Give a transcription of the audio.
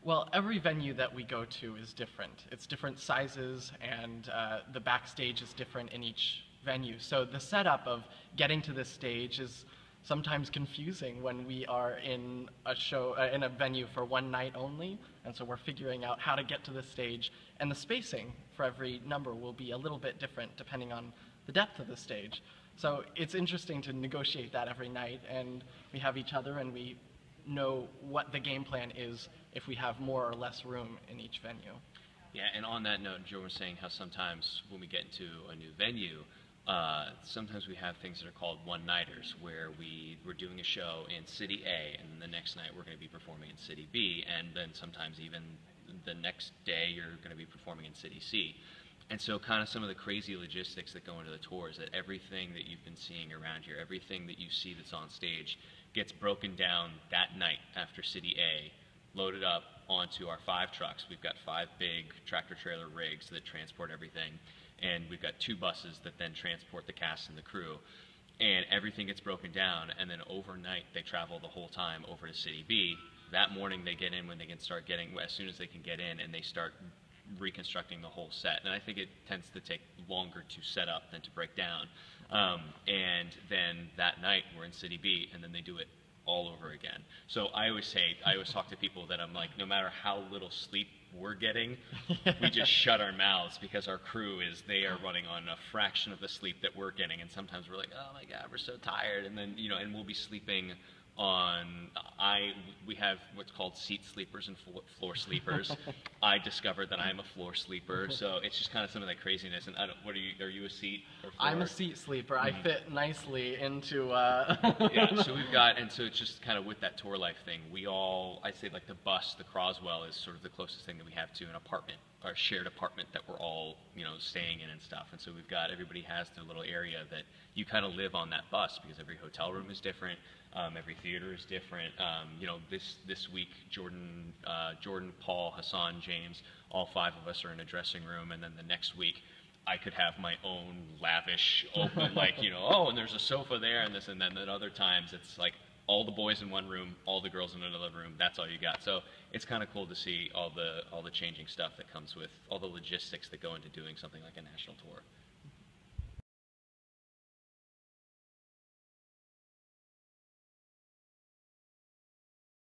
Well, every venue that we go to is different. It's different sizes, and the backstage is different in each venue. So the setup of getting to this stage is sometimes confusing when we are in a show, in a venue for one night only, and so we're figuring out how to get to the stage, and the spacing for every number will be a little bit different depending on the depth of the stage. So it's interesting to negotiate that every night, and we have each other, and we know what the game plan is if we have more or less room in each venue. Yeah, and on that note, Joe was saying how sometimes when we get into a new venue, sometimes we have things that are called one-nighters, where we're doing a show in City A, and the next night we're going to be performing in City B, and then sometimes even the next day you're going to be performing in City C. And so kind of some of the crazy logistics that go into the tour is that everything that you've been seeing around here, everything that you see that's on stage, gets broken down that night after City A, loaded up onto our 5 trucks. We've got 5 big tractor-trailer rigs that transport everything, and we've got 2 buses that then transport the cast and the crew. And everything gets broken down, and then overnight they travel the whole time over to City B. That morning they get in when they can start getting, as soon as they can get in, and they start reconstructing the whole set. And I think it tends to take longer to set up than to break down. And then that night we're in City B, and then they do it all over again. So I always talk to people that I'm like, no matter how little sleep we're getting, we just shut our mouths, because our crew they are running on a fraction of the sleep that we're getting, and sometimes we're like, oh my God, we're so tired, and then, and we'll be sleeping on, we have what's called seat sleepers and floor sleepers. I discovered that I'm a floor sleeper, so it's just kind of some of that craziness. And what are you a seat or floor? I'm a seat sleeper. I fit nicely into Yeah, so we've got, and so it's just kind of with that tour life thing, I'd say like the bus, the Croswell is sort of the closest thing that we have to an apartment, or a shared apartment that we're all, staying in and stuff. And so everybody has their little area that you kind of live on that bus, because every hotel room is different. Every theater is different. This week, Jordan, Paul, Hassan, James, all 5 of us are in a dressing room, and then the next week, I could have my own lavish, open, like, oh, and there's a sofa there, and this, and then at other times, it's like all the boys in one room, all the girls in another room. That's all you got. So it's kind of cool to see all the changing stuff that comes with all the logistics that go into doing something like a national tour.